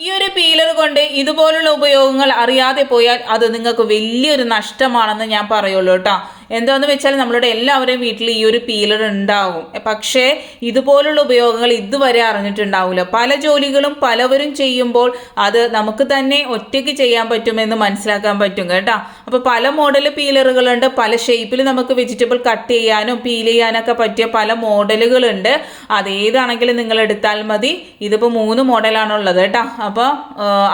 ഈ ഒരു പീലർ കൊണ്ട് ഇതുപോലുള്ള ഉപയോഗങ്ങൾ അറിയാതെ പോയാൽ അത് നിങ്ങൾക്ക് വലിയൊരു നഷ്ടമാണെന്ന് ഞാൻ പറയുള്ളൂ കേട്ടോ. എന്താണെന്ന് വെച്ചാൽ നമ്മളുടെ എല്ലാവരുടെയും വീട്ടിൽ ഈ ഒരു പീലർ ഉണ്ടാവും. പക്ഷേ ഇതുപോലുള്ള ഉപയോഗങ്ങൾ ഇതുവരെ അറിഞ്ഞിട്ടുണ്ടാവില്ല. പല ജോലികളും പലവരും ചെയ്യുമ്പോൾ അത് നമുക്ക് തന്നെ ഒറ്റയ്ക്ക് ചെയ്യാൻ പറ്റുമെന്ന് മനസ്സിലാക്കാൻ പറ്റും കേട്ടോ. അപ്പോൾ പല മോഡൽ പീലറുകളുണ്ട്. പല ഷേപ്പിൽ നമുക്ക് വെജിറ്റബിൾ കട്ട് ചെയ്യാനും പീൽ ചെയ്യാനൊക്കെ പറ്റിയ പല മോഡലുകളുണ്ട്. അതേതാണെങ്കിലും നിങ്ങൾ എടുത്താൽ മതി. ഇതിപ്പോൾ 3 മോഡലാണുള്ളത് കേട്ടോ. അപ്പോൾ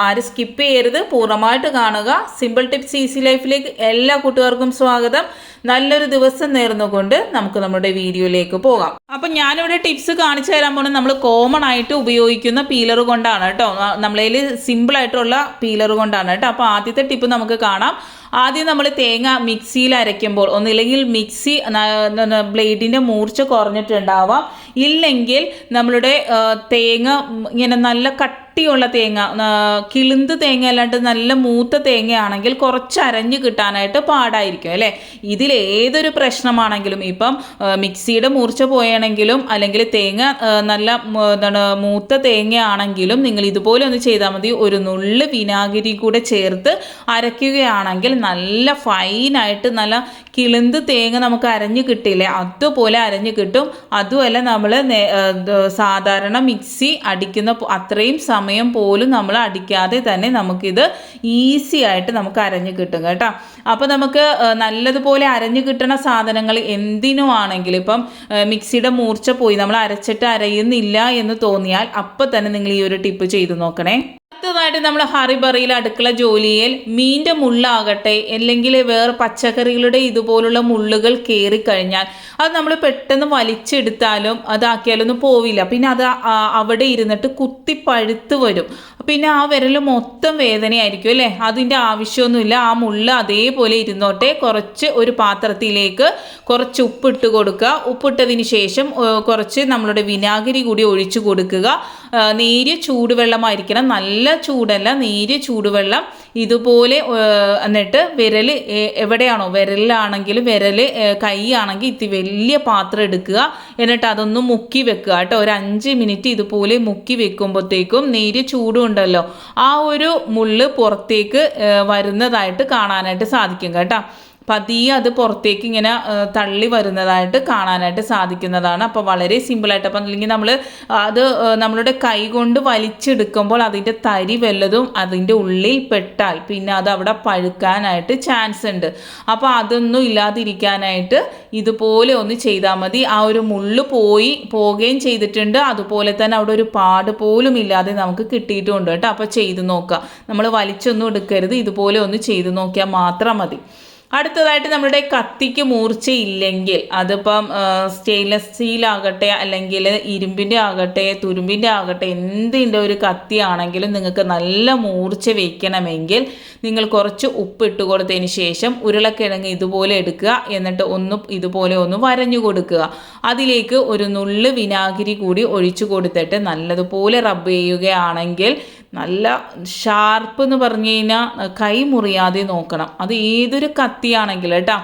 ആരും സ്കിപ്പ് ചെയ്യരുത്, പൂർണ്ണമായിട്ട് കാണുക. സിമ്പിൾ ടിപ്സ് ഈസി ലൈഫിലേക്ക് എല്ലാ കൂട്ടുകാർക്കും സ്വാഗതം. നല്ലൊരു ദിവസം നേർന്നുകൊണ്ട് നമുക്ക് നമ്മുടെ വീഡിയോയിലേക്ക് പോകാം. അപ്പം ഞാനിവിടെ ടിപ്സ് കാണിച്ചു തരാൻ പോകുന്നത് നമ്മൾ കോമൺ ആയിട്ട് ഉപയോഗിക്കുന്ന പീലർ കൊണ്ടാണ് കേട്ടോ. നമ്മളതിൽ സിമ്പിളായിട്ടുള്ള പീലർ കൊണ്ടാണ് കേട്ടോ. അപ്പോൾ ആദ്യത്തെ ടിപ്പ് നമുക്ക് കാണാം. ആദ്യം നമ്മൾ തേങ്ങ മിക്സിയിൽ അരയ്ക്കുമ്പോൾ ഒന്നില്ലെങ്കിൽ മിക്സി ബ്ലേഡിൻ്റെ മൂർച്ച കുറഞ്ഞിട്ടുണ്ടാവാം, ഇല്ലെങ്കിൽ നമ്മളുടെ തേങ്ങ ഇങ്ങനെ നല്ല കട്ടിയുള്ള തേങ്ങ, കിളുന്ത് തേങ്ങ അല്ലാണ്ട് നല്ല മൂത്ത തേങ്ങയാണെങ്കിൽ കുറച്ച് അരഞ്ഞ് കിട്ടാനായിട്ട് പാടായിരിക്കും അല്ലേ. ഇതിലേതൊരു പ്രശ്നമാണെങ്കിലും, ഇപ്പം മിക്സിയുടെ മൂർച്ച പോയാണെങ്കിലും അല്ലെങ്കിൽ തേങ്ങ നല്ല മൂത്ത തേങ്ങയാണെങ്കിലും നിങ്ങൾ ഇതുപോലെ ഒന്ന് ചെയ്താൽ മതി. ഒരു നുള്ള് വിനാഗിരി കൂടെ ചേർത്ത് അരയ്ക്കുകയാണെങ്കിൽ നല്ല ഫൈനായിട്ട് നല്ല കിളുന്ത് തേങ്ങ നമുക്ക് അരഞ്ഞ് കിട്ടില്ലേ, അതുപോലെ അരഞ്ഞ് കിട്ടും. അതുമല്ല നമ്മൾ സാധാരണ മിക്സി അടിക്കുന്ന അത്രയും സമയം പോലും നമ്മൾ അടിക്കാതെ തന്നെ നമുക്കിത് ഈസി ആയിട്ട് നമുക്ക് അരഞ്ഞ് കിട്ടും കേട്ടോ. അപ്പോൾ നമുക്ക് നല്ലതുപോലെ അരഞ്ഞ് കിട്ടുന്ന സാധനങ്ങൾ എന്തിനും ആണെങ്കിലും, ഇപ്പം മിക്സിയുടെ മൂർച്ച പോയി നമ്മൾ അരച്ചിട്ട് അരയുന്നില്ല എന്ന് തോന്നിയാൽ അപ്പം തന്നെ നിങ്ങൾ ഈ ഒരു ടിപ്പ് ചെയ്തു നോക്കണേ. അടുത്തതായിട്ട് നമ്മൾ ഹറിബറിയിൽ അടുക്കള ജോലിയിൽ മീൻ്റെ മുള്ളാകട്ടെ അല്ലെങ്കിൽ വേറെ പച്ചക്കറികളുടെ ഇതുപോലുള്ള മുള്ളുകൾ കയറിക്കഴിഞ്ഞാൽ അത് നമ്മൾ പെട്ടെന്ന് വലിച്ചെടുത്താലും അതാക്കിയാലൊന്നും പോവില്ല. പിന്നെ അത് അവിടെ ഇരുന്നിട്ട് കുത്തി പഴുത്ത് വരും. പിന്നെ ആ വിരൽ മൊത്തം വേദനയായിരിക്കും അല്ലേ. അതിൻ്റെ ആവശ്യമൊന്നുമില്ല. ആ മുള്ള അതേപോലെ ഇരുന്നോട്ടെ. കുറച്ച് ഒരു പാത്രത്തിലേക്ക് കുറച്ച് ഉപ്പിട്ട് കൊടുക്കുക. ഉപ്പിട്ടതിന് ശേഷം കുറച്ച് നമ്മളുടെ വിനാഗിരി കൂടി ഒഴിച്ചു കൊടുക്കുക. നേരിയ ചൂടുവെള്ളമായിരിക്കണം, നല്ല ചൂടല്ല, നേരിയ ചൂടുവെള്ളം. ഇതുപോലെ എന്നിട്ട് വിരൽ എവിടെയാണോ, വിരലിലാണെങ്കിലും വിരൽ, കൈ ആണെങ്കിൽ ഇത്തി വലിയ പാത്രം എടുക്കുക. എന്നിട്ട് അതൊന്ന് മുക്കി വെക്കുക കേട്ടോ. ഒരു 5 മിനിറ്റ് ഇതുപോലെ മുക്കി വെക്കുമ്പോഴത്തേക്കും നേരിയ ചൂടും ഉണ്ടല്ലോ, ആ ഒരു മുള്ള് പുറത്തേക്ക് വരുന്നതായിട്ട് കാണാനായിട്ട് സാധിക്കും കേട്ടോ. പതിയെ അത് പുറത്തേക്ക് ഇങ്ങനെ തള്ളി വരുന്നതായിട്ട് കാണാനായിട്ട് സാധിക്കുന്നതാണ്. അപ്പോൾ വളരെ സിമ്പിളായിട്ട്. അപ്പം അല്ലെങ്കിൽ നമ്മൾ അത് നമ്മളുടെ കൈ കൊണ്ട് വലിച്ചെടുക്കുമ്പോൾ അതിൻ്റെ തരി വല്ലതും അതിൻ്റെ ഉള്ളിൽ പെട്ടാൽ പിന്നെ അത് അവിടെ പഴുക്കാനായിട്ട് ചാൻസ് ഉണ്ട്. അപ്പോൾ അതൊന്നും ഇല്ലാതിരിക്കാനായിട്ട് ഇതുപോലെ ഒന്ന് ചെയ്താൽ മതി. ആ ഒരു മുള്ള് പോവുകയും ചെയ്തിട്ടുണ്ട്. അതുപോലെ തന്നെ അവിടെ ഒരു പാട് പോലും ഇല്ലാതെ നമുക്ക് കിട്ടിയിട്ടുമുണ്ട് കേട്ടോ. അപ്പോൾ ചെയ്ത് നോക്കുക. നമ്മൾ വലിച്ചൊന്നും എടുക്കരുത്. ഇതുപോലെ ഒന്ന് ചെയ്ത് നോക്കിയാൽ മാത്രം മതി. അടുത്തതായിട്ട് നമ്മുടെ കത്തിക്ക് മൂർച്ചയില്ലെങ്കിൽ, അതിപ്പം സ്റ്റെയിൻലെസ് സ്റ്റീൽ ആകട്ടെ അല്ലെങ്കിൽ ഇരുമ്പിൻ്റെ ആകട്ടെ തുരുമ്പിൻ്റെ ആകട്ടെ എന്തിൻ്റെ ഒരു കത്തിയാണെങ്കിലും നിങ്ങൾക്ക് നല്ല മൂർച്ച വയ്ക്കണമെങ്കിൽ നിങ്ങൾ കുറച്ച് ഉപ്പിട്ട് കൊടുത്തതിന് ശേഷം ഉരുളക്കിഴങ്ങ് ഇതുപോലെ എടുക്കുക. എന്നിട്ട് ഇതുപോലെ ഒന്ന് വരഞ്ഞു കൊടുക്കുക. അതിലേക്ക് ഒരു നുള്ള് വിനാഗിരി കൂടി ഒഴിച്ചു കൊടുത്തിട്ട് നല്ലതുപോലെ റബ്ബ് ചെയ്യുകയാണെങ്കിൽ നല്ല ഷാർപ്പ് എന്ന് പറഞ്ഞു കഴിഞ്ഞാൽ കൈ മുറിയാതെ നോക്കണം. അത് ഏതൊരു കത്തിയാണെങ്കിലും കേട്ടോ.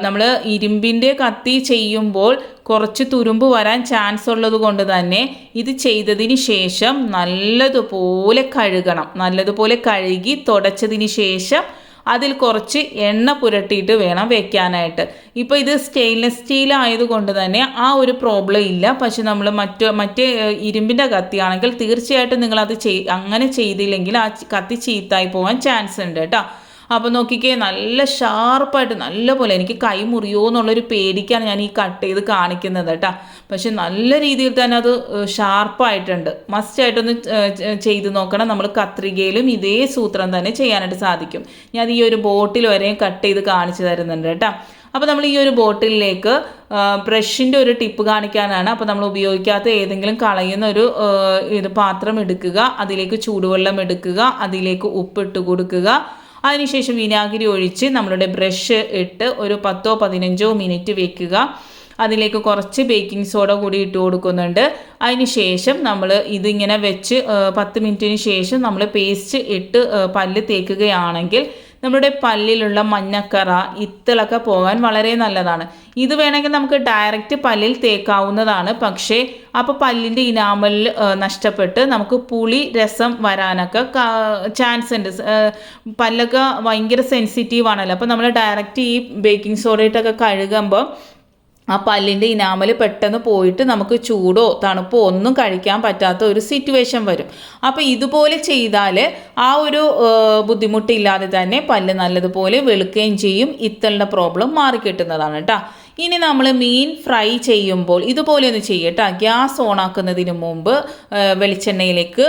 നമ്മൾ ഇരുമ്പിൻ്റെ കത്തി ചെയ്യുമ്പോൾ കുറച്ച് തുരുമ്പ് വരാൻ ചാൻസ് ഉള്ളത് കൊണ്ട് തന്നെ ഇത് ചെയ്തതിന് ശേഷം നല്ലതുപോലെ കഴുകണം. നല്ലതുപോലെ കഴുകി തുടച്ചതിന് ശേഷം അതിൽ കുറച്ച് എണ്ണ പുരട്ടിയിട്ട് വേണം വെക്കാനായിട്ട്. ഇപ്പോൾ ഇത് സ്റ്റെയിൻലെസ് സ്റ്റീൽ ആയതുകൊണ്ട് തന്നെ ആ ഒരു പ്രോബ്ലം ഇല്ല. പക്ഷെ നമ്മൾ മറ്റേ ഇരുമ്പിൻ്റെ കത്തിയാണെങ്കിൽ തീർച്ചയായിട്ടും നിങ്ങളത് അങ്ങനെ ചെയ്തില്ലെങ്കിൽ ആ കത്തി ചീത്തായി പോകാൻ ചാൻസ് ഉണ്ട് കേട്ടോ. അപ്പോൾ നോക്കിക്കേ, നല്ല ഷാർപ്പായിട്ട് നല്ല പോലെ, എനിക്ക് കൈ മുറിയോ എന്നുള്ളൊരു പേടിക്കാണ് ഞാൻ ഈ കട്ട് ചെയ്ത് കാണിക്കുന്നത് കേട്ടോ. പക്ഷെ നല്ല രീതിയിൽ തന്നെ അത് ഷാർപ്പായിട്ടുണ്ട്. മസ്റ്റായിട്ടൊന്ന് ചെയ്ത് നോക്കണം. നമ്മൾ കത്രികയിലും ഇതേ സൂത്രം തന്നെ ചെയ്യാനായിട്ട് സാധിക്കും. ഞാൻ ഈ ഒരു ബോട്ടിൽ വരെയും കട്ട് ചെയ്ത് കാണിച്ചു തരുന്നുണ്ട് കേട്ടോ. അപ്പോൾ നമ്മൾ ഈ ഒരു ബോട്ടിലേക്ക് ബ്രഷിൻ്റെ ഒരു ടിപ്പ് കാണിക്കാനാണ്. അപ്പോൾ നമ്മൾ ഉപയോഗിക്കാത്ത ഏതെങ്കിലും കളയുന്ന ഒരു പാത്രം എടുക്കുക. അതിലേക്ക് ചൂടുവെള്ളം എടുക്കുക. അതിലേക്ക് ഉപ്പിട്ട് കൊടുക്കുക. അതിനുശേഷം വിനാഗിരി ഒഴിച്ച് നമ്മളുടെ ബ്രഷ് ഇട്ട് ഒരു 10-15 മിനിറ്റ് വെക്കുക. അതിലേക്ക് കുറച്ച് ബേക്കിംഗ് സോഡ കൂടി ഇട്ട് കൊടുക്കുന്നുണ്ട്. അതിന് ശേഷം നമ്മൾ ഇതിങ്ങനെ വെച്ച് 10 മിനിറ്റിന് ശേഷം നമ്മൾ പേസ്റ്റ് ഇട്ട് പല്ല് തേക്കുകയാണെങ്കിൽ നമ്മുടെ പല്ലിലുള്ള മഞ്ഞക്കറ ഇത്തിളൊക്കെ പോകാൻ വളരെ നല്ലതാണ്. ഇത് വേണമെങ്കിൽ നമുക്ക് ഡയറക്റ്റ് പല്ലിൽ തേക്കാവുന്നതാണ്. പക്ഷേ അപ്പോൾ പല്ലിൻ്റെ ഇനാമൽ നഷ്ടപ്പെട്ട് നമുക്ക് പുളി രസം വരാനൊക്കെ ചാൻസ് ഉണ്ട്. പല്ലൊക്കെ ഭയങ്കര സെൻസിറ്റീവ് ആണല്ലോ. അപ്പോൾ നമ്മൾ ഡയറക്റ്റ് ഈ ബേക്കിംഗ് സോഡയിട്ടൊക്കെ കഴുകുമ്പോൾ ആ പല്ലിൻ്റെ ഇനാമൽ പെട്ടെന്ന് പോയിട്ട് നമുക്ക് ചൂടോ തണുപ്പോ ഒന്നും കഴിക്കാൻ പറ്റാത്ത ഒരു സിറ്റുവേഷൻ വരും. അപ്പോൾ ഇതുപോലെ ചെയ്താൽ ആ ഒരു ബുദ്ധിമുട്ടില്ലാതെ തന്നെ പല്ല് നല്ലതുപോലെ വെളുക്കുകയും ചെയ്യും. ഇത്തലിൻ്റെ പ്രോബ്ലം മാറിക്കിട്ടുന്നതാണ് കേട്ടോ. ഇനി നമ്മൾ മീൻ ഫ്രൈ ചെയ്യുമ്പോൾ ഇതുപോലെ ഒന്ന് ചെയ്യട്ടോ. ഗ്യാസ് ഓണാക്കുന്നതിന് മുമ്പ് വെളിച്ചെണ്ണയിലേക്ക്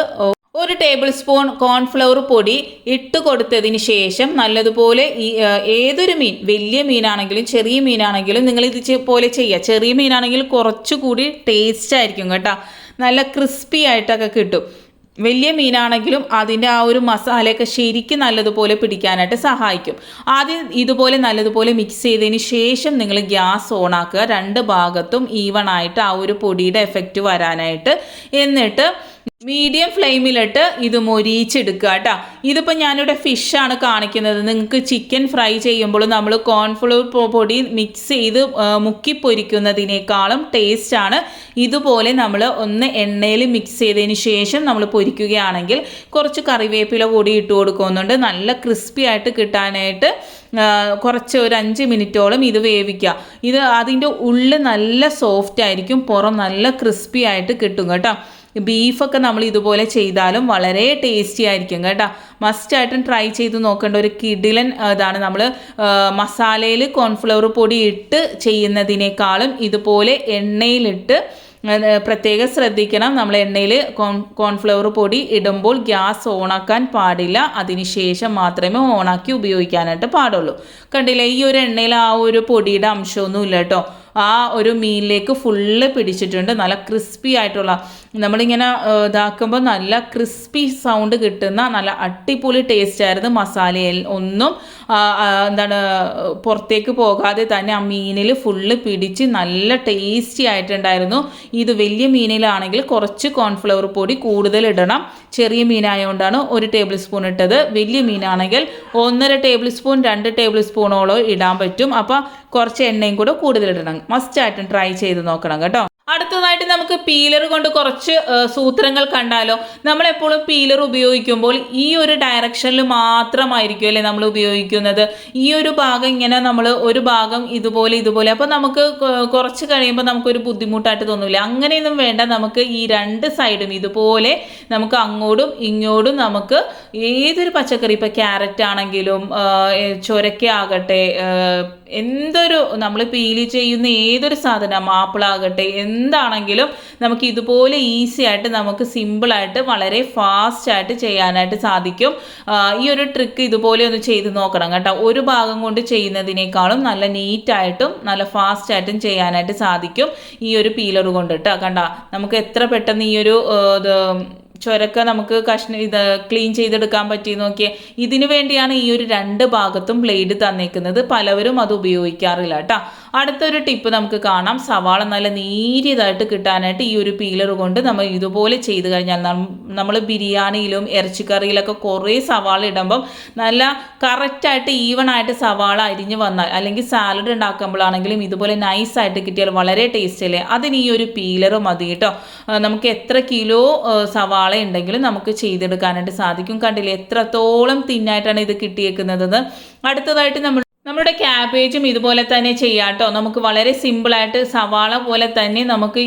1 ടേബിൾ സ്പൂൺ കോൺഫ്ലവർ പൊടി ഇട്ട് കൊടുത്തതിന് ശേഷം നല്ലതുപോലെ ഏതൊരു മീൻ, വലിയ മീനാണെങ്കിലും ചെറിയ മീനാണെങ്കിലും നിങ്ങൾ ഇതുപോലെ ചെയ്യുക. ചെറിയ മീനാണെങ്കിൽ കുറച്ചുകൂടി ടേസ്റ്റ് ആയിരിക്കും കേട്ടോ, നല്ല ക്രിസ്പി ആയിട്ടൊക്കെ കിട്ടും. വലിയ മീനാണെങ്കിലും അതിൻ്റെ ആ ഒരു മസാലയൊക്കെ ശരിക്കും നല്ലതുപോലെ പിടിക്കാനായിട്ട് സഹായിക്കും. ആദ്യം ഇതുപോലെ നല്ലതുപോലെ മിക്സ് ചെയ്തതിന് ശേഷം നിങ്ങൾ ഗ്യാസ് ഓണാക്കുക, 2 ഭാഗത്തും ഈവൺ ആയിട്ട് ആ ഒരു പൊടിയുടെ എഫക്റ്റ് വരാനായിട്ട്. എന്നിട്ട് മീഡിയം ഫ്ലെയിമിലിട്ട് ഇത് മൊരിച്ചെടുക്കുക കേട്ടോ. ഇതിപ്പോൾ ഞാനിവിടെ ഫിഷാണ് കാണിക്കുന്നത്. നിങ്ങൾക്ക് ചിക്കൻ ഫ്രൈ ചെയ്യുമ്പോൾ നമ്മൾ കോൺഫ്ലവർ പൊടി മിക്സ് ചെയ്ത് മുക്കി പൊരിക്കുന്നതിനേക്കാളും ടേസ്റ്റാണ് ഇതുപോലെ നമ്മൾ ഒന്ന് എണ്ണയിൽ മിക്സ് ചെയ്തതിന് ശേഷം നമ്മൾ പൊരിക്കുകയാണെങ്കിൽ. കുറച്ച് കറിവേപ്പില കൂടി ഇട്ട് കൊടുക്കുന്നുണ്ട്, നല്ല ക്രിസ്പി ആയിട്ട് കിട്ടാനായിട്ട്. കുറച്ച് ഒരു 5 മിനിറ്റോളം ഇത് വേവിക്കുക. ഇത് അതിൻ്റെ ഉള്ളിൽ നല്ല സോഫ്റ്റ് ആയിരിക്കും, പുറം നല്ല ക്രിസ്പി ആയിട്ട് കിട്ടും കേട്ടോ. ബീഫൊക്കെ നമ്മൾ ഇതുപോലെ ചെയ്താലും വളരെ ടേസ്റ്റി ആയിരിക്കും കേട്ടോ. മസ്റ്റായിട്ടും ട്രൈ ചെയ്ത് നോക്കേണ്ട ഒരു കിടിലൻ ഇതാണ്. നമ്മൾ മസാലയിൽ കോൺഫ്ലവർ പൊടി ഇട്ട് ചെയ്യുന്നതിനേക്കാളും ഇതുപോലെ എണ്ണയിലിട്ട് പ്രത്യേകം ശ്രദ്ധിക്കണം. നമ്മൾ എണ്ണയിൽ കോൺഫ്ലവർ പൊടി ഇടുമ്പോൾ ഗ്യാസ് ഓണാക്കാൻ പാടില്ല, അതിനുശേഷം മാത്രമേ ഓണാക്കി ഉപയോഗിക്കാനായിട്ട് പാടുള്ളൂ. കണ്ടില്ലേ, ഈ ഒരു എണ്ണയിൽ ആ ഒരു പൊടിയുടെ അംശമൊന്നും ഇല്ല കേട്ടോ. ആ ഒരു മീനിലേക്ക് ഫുള്ള് പിടിച്ചിട്ടുണ്ട്. നല്ല ക്രിസ്പി ആയിട്ടുള്ള, നമ്മളിങ്ങനെ ഇതാക്കുമ്പോൾ നല്ല ക്രിസ്പി സൗണ്ട് കിട്ടുന്ന നല്ല അടിപൊളി ടേസ്റ്റ് ആയിരുന്നു. മസാലയിൽ ഒന്നും എന്താണ് പുറത്തേക്ക് പോകാതെ തന്നെ ആ മീനിൽ ഫുള്ള് പിടിച്ച് നല്ല ടേസ്റ്റി ആയിട്ടുണ്ടായിരുന്നു. ഇത് വലിയ മീനിലാണെങ്കിൽ കുറച്ച് കോൺഫ്ലവർ പൊടി കൂടുതൽ ഇടണം. ചെറിയ മീനായതുകൊണ്ടാണ് 1 ടേബിൾ സ്പൂൺ ഇട്ടത്. വലിയ മീനാണെങ്കിൽ 1.5 ടേബിൾ സ്പൂൺ 2 ടേബിൾ സ്പൂണോളം ഇടാൻ പറ്റും. അപ്പോൾ കുറച്ച് എണ്ണയും കൂടെ കൂടുതൽ ഇടണം. മസ്റ്റായിട്ടും ട്രൈ ചെയ്ത് നോക്കണം കേട്ടോ. അടുത്തതായിട്ട് നമുക്ക് പീലർ കൊണ്ട് കുറച്ച് സൂത്രങ്ങൾ കണ്ടാലോ. നമ്മളെപ്പോഴും പീലർ ഉപയോഗിക്കുമ്പോൾ ഈ ഒരു ഡയറക്ഷനിൽ മാത്രമായിരിക്കും അല്ലേ നമ്മൾ ഉപയോഗിക്കുന്നത്. ഈ ഒരു ഭാഗം ഇങ്ങനെ നമ്മൾ ഒരു ഭാഗം ഇതുപോലെ അപ്പോൾ നമുക്ക് കുറച്ച് കഴിയുമ്പോൾ നമുക്കൊരു ബുദ്ധിമുട്ടായിട്ട് തോന്നില്ല. അങ്ങനെയൊന്നും വേണ്ട. നമുക്ക് ഈ 2 സൈഡും ഇതുപോലെ നമുക്ക് അങ്ങോട്ടും ഇങ്ങോട്ടും നമുക്ക് ഏതൊരു പച്ചക്കറി, ഇപ്പോൾ ക്യാരറ്റ് ആണെങ്കിലും ചൊരക്ക ആകട്ടെ, എന്തൊരു നമ്മൾ പീല് ചെയ്യുന്ന ഏതൊരു സാധനം, ആപ്പിളാകട്ടെ, എന്താണെങ്കിലും നമുക്ക് ഇതുപോലെ ഈസി ആയിട്ട് നമുക്ക് സിമ്പിളായിട്ട് വളരെ ഫാസ്റ്റായിട്ട് ചെയ്യാനായിട്ട് സാധിക്കും. ഈ ഒരു ട്രിക്ക് ഇതുപോലെ ഒന്ന് ചെയ്ത് നോക്കണം കേട്ടോ. ഒരു ഭാഗം കൊണ്ട് ചെയ്യുന്നതിനേക്കാളും നല്ല നീറ്റായിട്ടും നല്ല ഫാസ്റ്റായിട്ടും ചെയ്യാനായിട്ട് സാധിക്കും ഈ ഒരു പീലർ കൊണ്ട് കേട്ടോ. കണ്ട, നമുക്ക് എത്ര പെട്ടെന്ന് ഈ ഒരു ചൊരക്ക നമുക്ക് ക്ലീൻ ചെയ്തെടുക്കാൻ പറ്റി നോക്കിയേ. ഇതിനു വേണ്ടിയാണ് ഈ ഒരു 2 ഭാഗത്തും ബ്ലേഡ് തന്നേക്കുന്നത്. പലവരും അത് ഉപയോഗിക്കാറില്ല കേട്ടോ. അടുത്തൊരു ടിപ്പ് നമുക്ക് കാണാം. സവാള നല്ല നേരിയതായിട്ട് കിട്ടാനായിട്ട് ഈ ഒരു പീലർ കൊണ്ട് നമ്മൾ ഇതുപോലെ ചെയ്ത് കഴിഞ്ഞാൽ, നമ്മൾ ബിരിയാണിയിലും ഇറച്ചിക്കറിയിലൊക്കെ കുറേ സവാള ഇടുമ്പം നല്ല കറക്റ്റായിട്ട് ഈവണായിട്ട് സവാള അരിഞ്ഞ് വന്നാൽ, അല്ലെങ്കിൽ സാലഡ് ഉണ്ടാക്കുമ്പോഴാണെങ്കിലും ഇതുപോലെ നൈസായിട്ട് കിട്ടിയാൽ വളരെ ടേസ്റ്റ് അല്ലേ. അതിന് ഈ ഒരു പീലർ മതി കേട്ടോ. നമുക്ക് എത്ര കിലോ സവാള ഉണ്ടെങ്കിലും നമുക്ക് ചെയ്തെടുക്കാനായിട്ട് സാധിക്കും. കണ്ടില്ലേ എത്രത്തോളം തിന്നായിട്ടാണ് ഇത് കിട്ടിയേക്കുന്നത്. അടുത്തതായിട്ട് നമ്മുടെ ക്യാബേജും ഇതുപോലെ തന്നെ ചെയ്യാം കേട്ടോ. നമുക്ക് വളരെ സിമ്പിളായിട്ട് സവാള പോലെ തന്നെ നമുക്ക്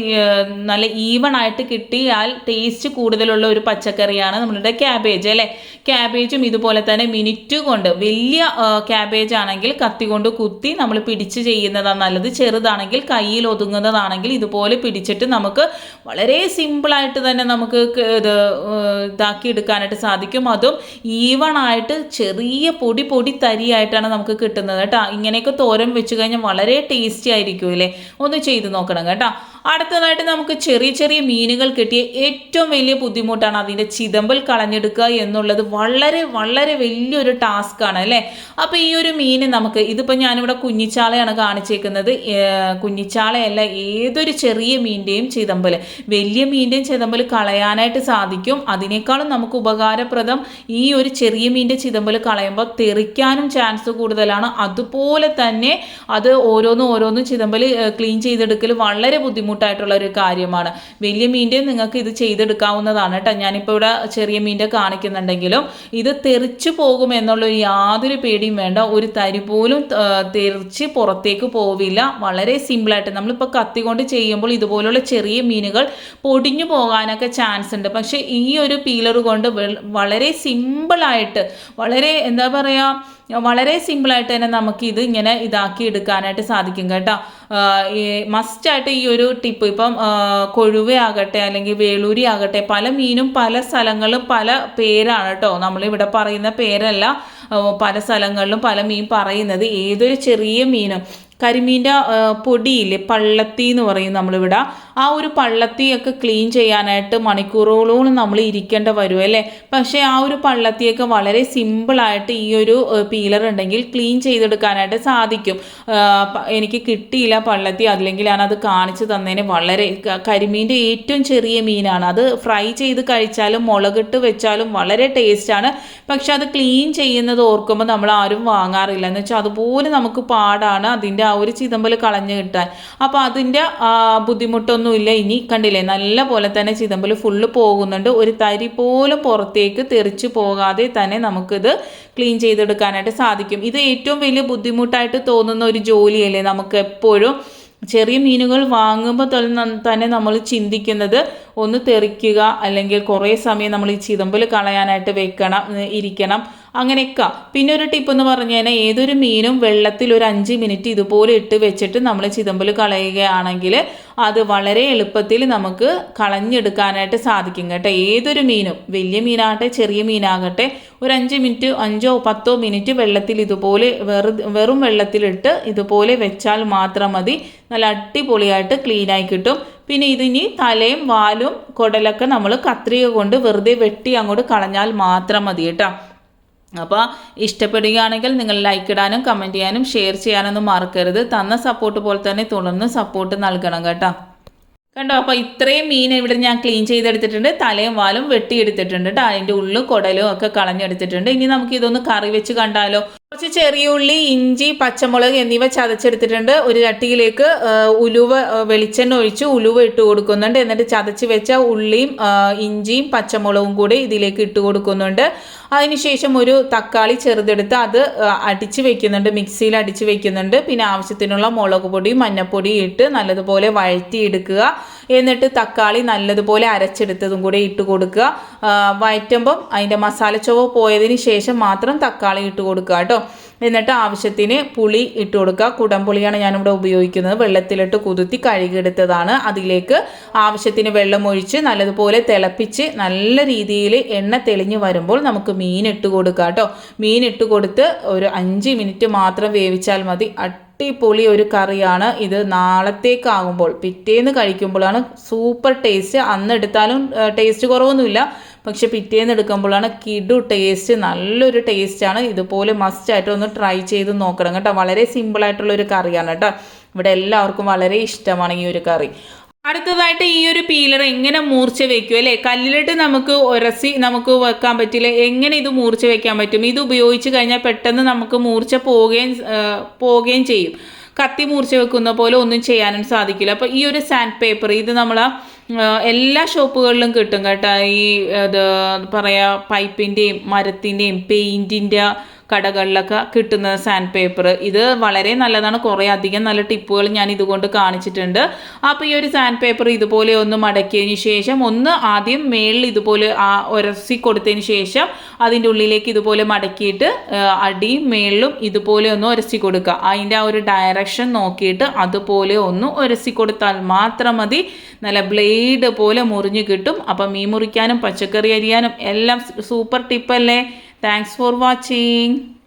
നല്ല ഈവൺ ആയിട്ട് കിട്ടിയാൽ ടേസ്റ്റ് കൂടുതലുള്ള ഒരു പച്ചക്കറിയാണ് നമ്മളുടെ ക്യാബേജ് അല്ലേ. ക്യാബേജും ഇതുപോലെ തന്നെ മിനിറ്റ് കൊണ്ട്, വലിയ ക്യാബേജ് ആണെങ്കിൽ കത്തി കൊണ്ട് കുത്തി നമ്മൾ പിടിച്ച് ചെയ്യുന്നതാണ് നല്ലത്. ചെറുതാണെങ്കിൽ കയ്യിൽ ഒതുങ്ങുന്നതാണെങ്കിൽ ഇതുപോലെ പിടിച്ചിട്ട് നമുക്ക് വളരെ സിമ്പിളായിട്ട് തന്നെ നമുക്ക് ഇതാക്കി എടുക്കാനായിട്ട് സാധിക്കും. അതും ഈവൺ ആയിട്ട് ചെറിയ പൊടി തരിയായിട്ടാണ് നമുക്ക് കിട്ടുന്നത് കേട്ടോ. ഇങ്ങനെയൊക്കെ തോരൻ വെച്ച് കഴിഞ്ഞാൽ വളരെ ടേസ്റ്റി ആയിരിക്കും അല്ലേ. ഒന്ന് ചെയ്ത് നോക്കണം കേട്ടോ. അടുത്തതായിട്ട് നമുക്ക് ചെറിയ ചെറിയ മീനുകൾ കിട്ടിയ ഏറ്റവും വലിയ ബുദ്ധിമുട്ടാണ് അതിൻ്റെ ചിതമ്പൽ കളഞ്ഞെടുക്കുക എന്നുള്ളത്. വളരെ വളരെ വലിയൊരു ടാസ്ക്കാണ് അല്ലേ. അപ്പോൾ ഈ ഒരു മീൻ നമുക്ക് ഇതിപ്പോൾ ഞാനിവിടെ കുഞ്ഞിച്ചാളയാണ് കാണിച്ചേക്കുന്നത്. കുഞ്ഞിച്ചാളയല്ല, ഏതൊരു ചെറിയ മീൻ്റെയും ചിതമ്പൽ, വലിയ മീൻ്റെയും ചിതമ്പൽ കളയാനായിട്ട് സാധിക്കും. അതിനേക്കാളും നമുക്ക് ഉപകാരപ്രദം ഈ ഒരു ചെറിയ മീൻ്റെ ചിതമ്പൽ കളയുമ്പോൾ തെറിക്കാനും ചാൻസ് കൂടുതലാണ്. അതുപോലെ തന്നെ അത് ഓരോന്നും ചിതമ്പൽ ക്ലീൻ ചെയ്തെടുക്കൽ വളരെ ബുദ്ധിമുട്ടായിട്ടുള്ള ഒരു കാര്യമാണ്. വലിയ മീൻ്റെ നിങ്ങൾക്ക് ഇത് ചെയ്തെടുക്കാവുന്നതാണ് കേട്ടോ. ഞാനിപ്പോൾ ഇവിടെ ചെറിയ മീൻ്റെ കാണിക്കുന്നുണ്ടെങ്കിലും ഇത് തെറിച്ച് പോകുമെന്നുള്ളൊരു യാതൊരു പേടിയും വേണ്ട. ഒരു തരി പോലും തെറിച്ച് പുറത്തേക്ക് പോവില്ല. വളരെ സിമ്പിളായിട്ട് നമ്മളിപ്പോൾ കത്തി കൊണ്ട് ചെയ്യുമ്പോൾ ഇതുപോലുള്ള ചെറിയ മീനുകൾ പൊടിഞ്ഞു പോകാനൊക്കെ ചാൻസ് ഉണ്ട്. പക്ഷേ ഈ ഒരു പീലർ കൊണ്ട് വളരെ സിമ്പിളായിട്ട്, വളരെ എന്താ പറയുക, വളരെ സിമ്പിളായിട്ട് തന്നെ നമുക്ക് ഇത് ഇങ്ങനെ ഇതാക്കി എടുക്കാനായിട്ട് സാധിക്കും കേട്ടോ. മസ്റ്റായിട്ട് ഈ ഒരു ടിപ്പ്, ഇപ്പം കൊഴുവയാകട്ടെ അല്ലെങ്കിൽ വേളൂരി ആകട്ടെ, പല മീനും പല സ്ഥലങ്ങളിലും പല പേരാണ് കേട്ടോ. നമ്മളിവിടെ പറയുന്ന പേരല്ല പല സ്ഥലങ്ങളിലും പല മീൻ പറയുന്നത്. ഏതൊരു ചെറിയ മീനും കരിമീൻ്റെ പൊടിയില്ലേ, പള്ളത്തി എന്ന് പറയും നമ്മളിവിടെ, ആ ഒരു പള്ളത്തിയൊക്കെ ക്ലീൻ ചെയ്യാനായിട്ട് മണിക്കൂറുകളോളം നമ്മൾ ഇരിക്കേണ്ട വരും അല്ലേ. പക്ഷേ ആ ഒരു പള്ളത്തിയൊക്കെ വളരെ സിമ്പിളായിട്ട് ഈ ഒരു പീലർ ഉണ്ടെങ്കിൽ ക്ലീൻ ചെയ്തെടുക്കാനായിട്ട് സാധിക്കും. എനിക്ക് കിട്ടിയില്ല പള്ളത്തി, അല്ലെങ്കിൽ ഞാനത് കാണിച്ചു തന്നതിന്. വളരെ കരിമീൻ്റെ ഏറ്റവും ചെറിയ മീനാണ് അത്. ഫ്രൈ ചെയ്ത് കഴിച്ചാലും മുളകിട്ട് വെച്ചാലും വളരെ ടേസ്റ്റാണ്. പക്ഷെ അത് ക്ലീൻ ചെയ്യുന്നത് ഓർക്കുമ്പോൾ നമ്മൾ ആരും വാങ്ങാറില്ല. എന്ന് വെച്ചാൽ അതുപോലെ നമുക്ക് പാടാണ് അതിൻ്റെ ആ ഒരു ചിതമ്പൽ കളഞ്ഞു കിട്ടാൻ. അപ്പോൾ അതിൻ്റെ ബുദ്ധിമുട്ടൊന്നുമില്ല. ഇനി കണ്ടില്ലേ, നല്ല പോലെ തന്നെ ചിതമ്പൽ ഫുള്ള് പോകുന്നുണ്ട്. ഒരു തരി പോലും പുറത്തേക്ക് തെറിച്ച് പോകാതെ തന്നെ നമുക്കിത് ക്ലീൻ ചെയ്തെടുക്കാനായിട്ട് സാധിക്കും. ഇത് ഏറ്റവും വലിയ ബുദ്ധിമുട്ടായിട്ട് തോന്നുന്ന ഒരു ജോലിയല്ലേ നമുക്ക് എപ്പോഴും. ചെറിയ മീനുകൾ വാങ്ങുമ്പോൾ തന്നെ നമ്മൾ ചിന്തിക്കുന്നത് ഒന്ന് തെറിക്കുക, അല്ലെങ്കിൽ കുറേ സമയം നമ്മൾ ഈ ചിതമ്പൽ കളയാനായിട്ട് ഇരിക്കണം, അങ്ങനെയൊക്കെ. പിന്നെ ഒരു ടിപ്പ് എന്ന് പറഞ്ഞു കഴിഞ്ഞാൽ ഏതൊരു മീനും വെള്ളത്തിൽ ഒരു 5 മിനിറ്റ് ഇതുപോലെ ഇട്ട് വെച്ചിട്ട് നമ്മൾ ചിതമ്പൽ കളയുകയാണെങ്കിൽ അത് വളരെ എളുപ്പത്തിൽ നമുക്ക് കളഞ്ഞെടുക്കാനായിട്ട് സാധിക്കും കേട്ടോ. ഏതൊരു മീനും, വലിയ മീനാകട്ടെ ചെറിയ മീനാകട്ടെ, ഒരു 5 മിനിറ്റ് 5 or 10 മിനിറ്റ് വെള്ളത്തിൽ ഇതുപോലെ വെറും വെള്ളത്തിലിട്ട് ഇതുപോലെ വെച്ചാൽ മാത്രം മതി. നല്ല അടിപൊളിയായിട്ട് ക്ലീനായി കിട്ടും. പിന്നെ ഇതിനി തലയും വാലും കുടലൊക്കെ നമ്മൾ കത്രിക കൊണ്ട് വെറുതെ വെട്ടി അങ്ങോട്ട് കളഞ്ഞാൽ മാത്രം മതി കേട്ടോ. അപ്പോൾ ഇഷ്ടപ്പെടുകയാണെങ്കിൽ നിങ്ങൾ ലൈക്ക് ഇടാനും കമൻറ്റ് ചെയ്യാനും ഷെയർ ചെയ്യാനൊന്നും മറക്കരുത്. തന്ന സപ്പോർട്ട് പോലെ തന്നെ തുടർന്ന് സപ്പോർട്ട് നൽകണം കേട്ടോ. കണ്ടോ, അപ്പോൾ ഇത്രയും മീൻ ഇവിടെ ഞാൻ ക്ലീൻ ചെയ്തെടുത്തിട്ടുണ്ട്. തലയും വാലും വെട്ടിയെടുത്തിട്ടുണ്ട് കേട്ടോ. അതിൻ്റെ ഉള്ളും കുടലും ഒക്കെ കളഞ്ഞെടുത്തിട്ടുണ്ട്. ഇനി നമുക്ക് ഇതൊന്ന് കറി വെച്ച് കണ്ടാലോ. കുറച്ച് ചെറിയ ഉള്ളി, ഇഞ്ചി, പച്ചമുളക് എന്നിവ ചതച്ചെടുത്തിട്ടുണ്ട്. ഒരു ചട്ടിയിലേക്ക് വെളിച്ചെണ്ണ ഒഴിച്ച് ഉലുവ ഇട്ട് കൊടുക്കുന്നുണ്ട്. എന്നിട്ട് ചതച്ച് വെച്ച ഉള്ളിയും ഇഞ്ചിയും പച്ചമുളകും കൂടി ഇതിലേക്ക് ഇട്ട് കൊടുക്കുന്നുണ്ട്. അതിനുശേഷം ഒരു തക്കാളി ചെറുതെടുത്ത് അത് അടിച്ച് വെക്കുന്നുണ്ട്, മിക്സിയിൽ അടിച്ച് വെക്കുന്നുണ്ട്. പിന്നെ ആവശ്യത്തിനുള്ള മുളക് പൊടിയും മഞ്ഞൾപ്പൊടിയും ഇട്ട് നല്ലതുപോലെ വഴറ്റിയെടുക്കുക. എന്നിട്ട് തക്കാളി നല്ലതുപോലെ അരച്ചെടുത്തതും കൂടെ ഇട്ട് കൊടുക്കുക. വഴറ്റുമ്പം അതിൻ്റെ മസാലച്ചൊവ പോയതിന് ശേഷം മാത്രം തക്കാളി ഇട്ട് കൊടുക്കുക കേട്ടോ. എന്നിട്ട് ആവശ്യത്തിന് പുളി ഇട്ട് കൊടുക്കുക. കുടംപുളിയാണ് ഞാനിവിടെ ഉപയോഗിക്കുന്നത്. വെള്ളത്തിലിട്ട് കുതിർത്തി കഴുകിയെടുത്തതാണ്. അതിലേക്ക് ആവശ്യത്തിന് വെള്ളം ഒഴിച്ച് നല്ലതുപോലെ തിളപ്പിച്ച് നല്ല രീതിയിൽ എണ്ണ തെളിഞ്ഞ് വരുമ്പോൾ നമുക്ക് മീൻ ഇട്ട് കൊടുക്കുക കേട്ടോ. മീൻ ഇട്ട് കൊടുത്ത് ഒരു 5 മിനിറ്റ് മാത്രം വേവിച്ചാൽ മതി. അടിപൊളി ഒരു കറിയാണ് ഇത്. നാളത്തേക്കാകുമ്പോൾ പിറ്റേന്ന് കഴിക്കുമ്പോഴാണ് സൂപ്പർ ടേസ്റ്റ്. അന്ന് എടുത്താലും ടേസ്റ്റ് കുറവൊന്നുമില്ല, പക്ഷെ പിറ്റേന്ന് എടുക്കുമ്പോഴാണ് കിടു ടേസ്റ്റ്. നല്ലൊരു ടേസ്റ്റാണ്. ഇതുപോലെ മസ്റ്റായിട്ട് ഒന്ന് ട്രൈ ചെയ്ത് നോക്കണം കേട്ടോ. വളരെ സിമ്പിളായിട്ടുള്ളൊരു കറിയാണ് കേട്ടോ. ഇവിടെ എല്ലാവർക്കും വളരെ ഇഷ്ടമാണ് ഈ ഒരു കറി. അടുത്തതായിട്ട് ഈ ഒരു പീലർ എങ്ങനെ മൂർച്ച വെക്കും അല്ലേ. കല്ലിലിട്ട് നമുക്ക് നമുക്ക് വെക്കാൻ പറ്റില്ല. എങ്ങനെ ഇത് മൂർച്ച വെക്കാൻ പറ്റും? ഇത് ഉപയോഗിച്ച് കഴിഞ്ഞാൽ പെട്ടെന്ന് നമുക്ക് മൂർച്ച പോവുകയും ചെയ്യും. കത്തി മൂർച്ച വെക്കുന്ന പോലെ ഒന്നും ചെയ്യാനും സാധിക്കില്ല. അപ്പോൾ ഈ ഒരു സാൻഡ് പേപ്പർ ഇത് നമ്മൾ എല്ലാ ഷോപ്പുകളിലും കിട്ടും കേട്ടോ. ഈ പൈപ്പിൻ്റെയും മരത്തിൻ്റെയും പെയിൻറ്റിൻ്റെ കടകളിലൊക്കെ കിട്ടുന്ന സാൻഡ് പേപ്പർ. ഇത് വളരെ നല്ലതാണ്. കുറേ അധികം നല്ല ടിപ്പുകൾ ഞാൻ ഇതുകൊണ്ട് കാണിച്ചിട്ടുണ്ട്. അപ്പോൾ ഈ ഒരു സാൻഡ് പേപ്പർ ഇതുപോലെ ഒന്ന് മടക്കിയതിന് ശേഷം ആദ്യം മേളിൽ ഇതുപോലെ ഉരസി കൊടുത്തതിന് ശേഷം അതിൻ്റെ ഉള്ളിലേക്ക് ഇതുപോലെ മടക്കിയിട്ട് അടിയും മേളിലും ഇതുപോലെ ഒന്ന് ഉരസി കൊടുക്കുക. അതിൻ്റെ ആ ഒരു ഡയറക്ഷൻ നോക്കിയിട്ട് അതുപോലെ ഒന്ന് ഉരസി കൊടുത്താൽ മാത്രം മതി. നല്ല ബ്ലേഡ് പോലെ മുറിഞ്ഞ് കിട്ടും. അപ്പം മീൻ മുറിക്കാനും പച്ചക്കറി അരിയാനും എല്ലാം സൂപ്പർ ടിപ്പല്ലേ. Thanks for watching.